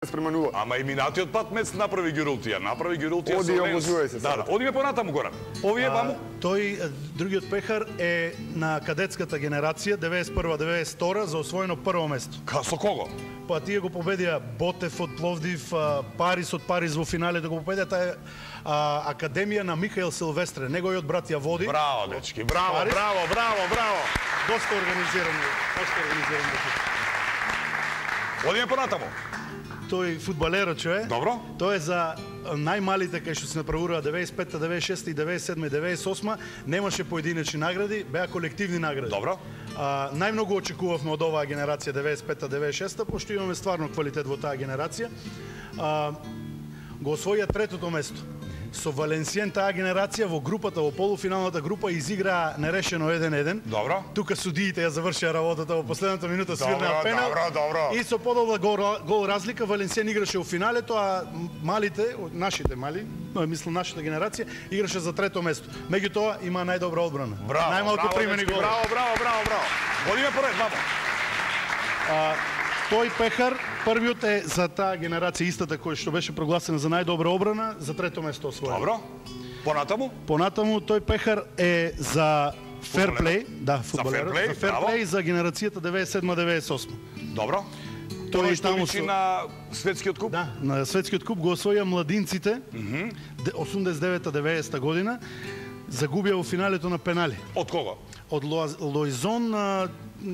Спрема нула. Ама и минатиот пат Мец направи Гюрултија. Оди и обозувај се. Да, одиме понатаму, Горан. Овие ваму? Тој, другиот пехар е на кадетската генерација, 91-92 за освоено прво место. Со кого? Па тие го победија Ботев од Пловдив, Парис од Париз во финалето го победија, таа Академија на Михаил Силвестре, неговиот брат ја води. Браво, дечки, браво. Доста организирано. Одиме понатаму. Тој фудбалерот е. Добро. Тој е за најмалите кај што се направува 95-та, 96-та и 97-та и 98-та, немаше поединечни награди, беа колективни награди. Добро. Најмногу очекувавме од оваа генерација 95-та, 96-та, пошто имаме стварно квалитет во таа генерација. Го освоија третото место. Со Валенсиен таа генерација во групата, во полуфиналната група изиграа нерешено 1-1. Добро. Тука судиите ја завршија работата во последната минута, свирнаа пенал. Добро. И со подолга гол разлика Валенсиен играше во финалето, а малите, нашите мали, мислам нашата генерација, играше за трето место. Меѓутоа има најдобра одбрана. Најмалку примени голи. Браво. Одиме поред, вамо. Тој пехар, првиот е за таа генерација истата која што беше прогласена за најдобра одбрана, за трето место освоен. Добро. Понатаму? Понатаму тој пехар е за ферплей, да, фудбалерот, за ферплей за генерацијата 97-98. Добро. Тој што личи на светскиот куп? Да, на светскиот куп го освоја младинците 89-90 година, загубија во финалето на пенали. Од кого? Од Лоизон,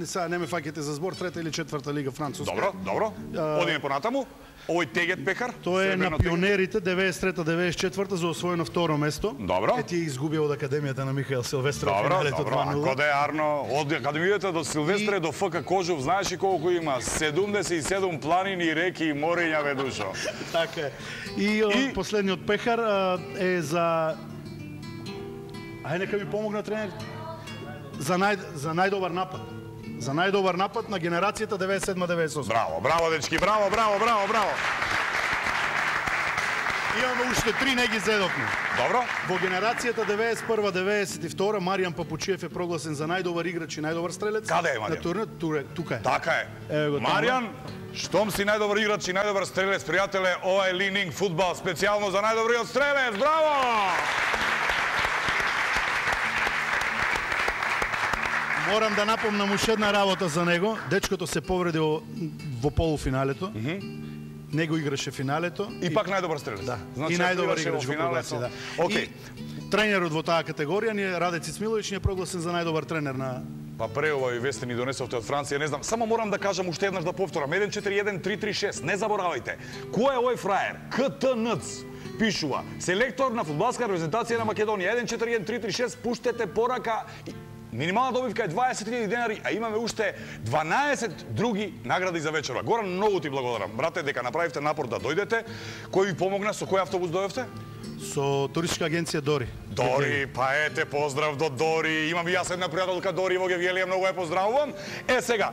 сега не ме фаќате за збор, трета или четврта лига француска. Добро. Одиме понатаму. Овој тегет пехар? Тој е на пионерите 93-94 за освоено второ место. Добро. Е тие изгубија од Академијата на Михаил Силвестре во Добро. финалето 2-0. Коде Арно, од Академијата до Силвестре до ФК Кожув, знаеш ли колку има? 77 планини, реки и морења, бе душо. Така е. И последниот пехар е за... Ајде нека ми помогна тренер. За најдобар напад. За најдобар напад на генерацијата 97-98. Браво, дечки, браво. Имаме уште 3, не ги зедовме. Добро. Во генерацијата 91-92 Маријан Папучиев е прогласен за најдобар играч и најдобар стрелец. Каде е Маријан? На турнир, тука е. Така е. Маријан, штом си најдобар играч и најдобар стрелец, пријателе, ова е Лининг фудбал специјално за најдобриот стрелец. Браво! Морам да напомнам уште една работа за него. Дечкото се повреди во полуфиналето. Не го играше финалето. И пак најдобар стрелец. Да. Значи, и најдобар играч го прогласи, да. Окей. И тренерот во таа категорија ни е Раде Цицмиловиќ, ни е прогласен за најдобар тренер на... Па преубави вести ни донесовте од Франција, не знам. Само морам да кажам уште еднаш да повторам. 1-4-1-3-3-6. Не заборавајте. Кој е овој фраер? КТНЦ. Пишува. Селектор на фудбалска репрезентација на Македонија. 1-4-1-3-3-6. Пуштете порака. Минимална добивка е 20.000 денари, а имаме уште 12 други награди за вечерва. Горан, многу ти благодарам. Брате, дека направивте напор да дојдете. Кој ви помогна? Со кој автобус дојдовте? Со туристичка агенција Дори. Дори, па ете, поздрав до Дори. Имам и јас една пријателка Дори во Гевгелија, многу ја поздравувам. Сега,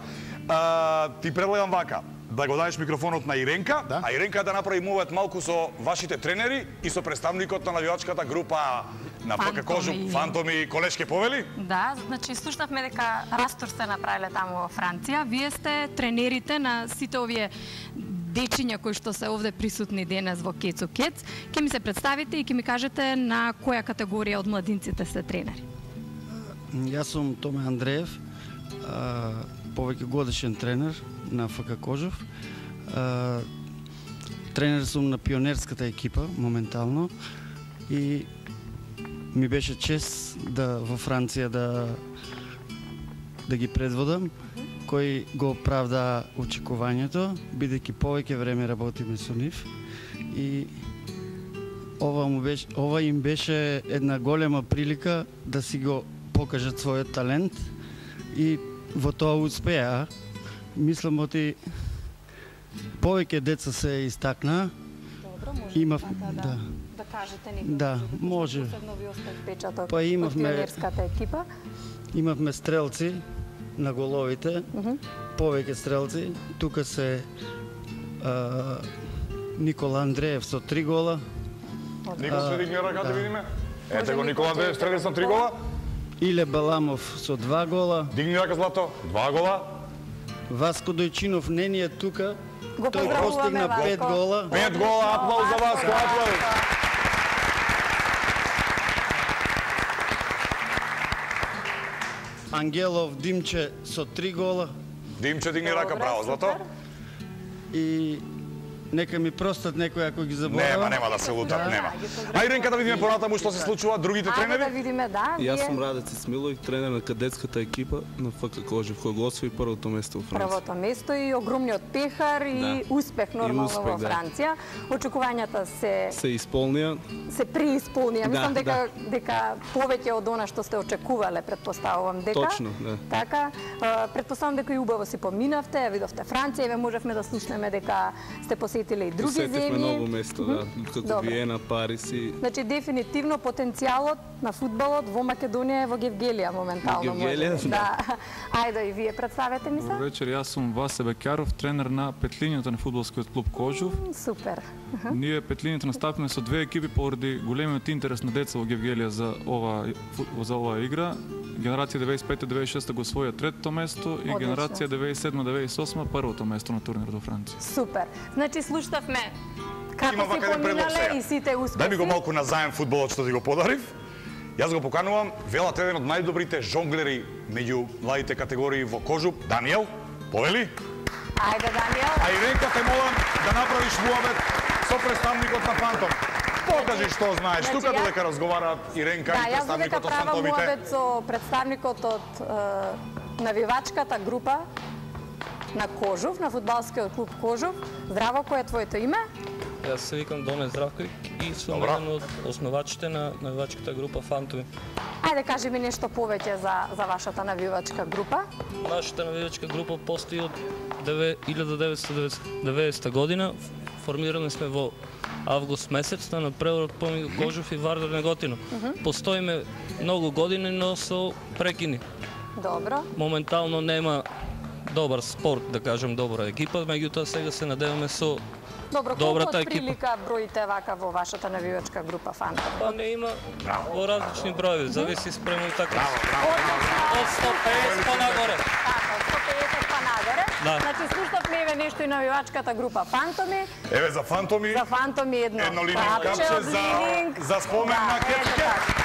ти предлагам вака. Да го даеш микрофонот на Иренка, да? А Иренка да направи мувет малку со вашите тренери и со представникот на навијачката група на ФК Кожув, Фантоми, колешки повели? Да, значи слушнавме дека растур сте направиле таму во Франција. Вие сте тренерите на сите овие дечиња кои што се овде присутни денес во Кецо Кец. Ке ми се представите и ке ми кажете на која категорија од младинците сте тренери. Јас сум Томе Андреев, повеќе годишен тренер на ФК Кожув. Тренер сум на пионерската екипа моментално и ми беше чест да во Франција да ги предводам, кој го оправда очекувањето, бидејќи повеќе време работиме со нив и ова им беше една голема прилика да си го покажат својот талент и во тоа успеа. Мислам оти повеќе деца се истакнаа. Добро, може да кажете некој. Да, може. Посебно ви остав печаток Па од пионерската екипа. Имавме стрелци на головите, повеќе стрелци. Тука се Никола Андреев со 3 гола. Никола се дигне рака да видиме. Ете го Никола Андреев, стрелец на 3 гола. Иле Баламов со 2 гола. Дигни рака Злато, 2 гола. Васко Дојчинов не ни е тука. Го Тој поздравуваме, постигна 5 Васко. гола. 5 гола, аплауз за вас, аплауз. Ангелов Димче со 3 гола. Димче, дигни рака, браво, Злато. супер. И нека ми простат некои ако ги заборавам. Нема да се лутат, нема. А Иренка, да видиме понатаму што се случува, другите Ајде да тренери? видиме, да. И јас вие сум Радец Исмиловиќ, тренер на кадетската екипа на ФК Кожев, кој го освои првото место во Франција. првото место и огромниот пехар и Да. успех нормално успех, во да. Франција. Очекувањата Се исполнија. се преисполнија. Мислам Да, дека повеќе од она што сте очекувале, предпоставувам дека. Точно, да. Така, предпоставувам дека и убаво си поминавте, ја видовте Франција, еве можевме да слушнеме дека сте посетиле и други Посетивме земји. многу место, да, како Добро. Виена, Париз и Значи дефинитивно потенцијалот на фудбалот во Македонија е во Гевгелија моментално. Во Гевгелија, може. да. Ајде и вие представете ми се. Добро вечер, јас сум Васе Бекјаров, тренер на петлињата на фудбалскиот клуб Кожув. Супер. Ние петлињата наставивме со две екипи поради големиот интерес на деца во Гевгелија за оваа игра. Генерација 95-96 го освоја третото место и Одлично. генерација 97-98 првото место на турнирот во Франција. Супер. Значи слушнавме Има како се вака еден предлог поминале сега. и сите успеси. Дај ми го малку назаем фудбалот што ти го подарив. Јас го поканувам, велат еден од најдобрите жонглери меѓу младите категории во Кожуп, Даниел. Повели? Ајде, Даниел. А Иренка, те молам да направиш муабет со представникот на Фантом. Покажи што знаеш. Значи, Тука јас- додека разговараат Иренка Да, и јас додека представникот од правам Фантомите. муабет со представникот од навивачката група на Кожув, на фудбалскиот клуб Кожув. Здраво, кој е твоето име? Јас се викам Доне Здравковиќ и сум Добра. еден од основачите на навивачката група Фантоми. Ајде, кажи ми нешто повеќе за вашата навивачка група. Нашата навивачка група постои од 1990 година. Формирани сме во август месец на преворот помеѓу Кожув и Вардар Неготино. Постоиме многу години, но со прекини. Добро. Моментално нема добар спорт, да кажем добра екипа, меѓутоа сега се надеваме со Добро, колку добрата од екипа. прилика броите вака во вашата навивачка група Фантом? Па не има во различни броеви, зависи спрема и така. Од Од 150 па нагоре. Така, од 150 па нагоре. Да. Значи, слушнавме еве нешто и навивачката група Фантоми. Еве за Фантоми, За Фантоми едно едно лининг парче капче од лининг. за спомен на ето Кет. така.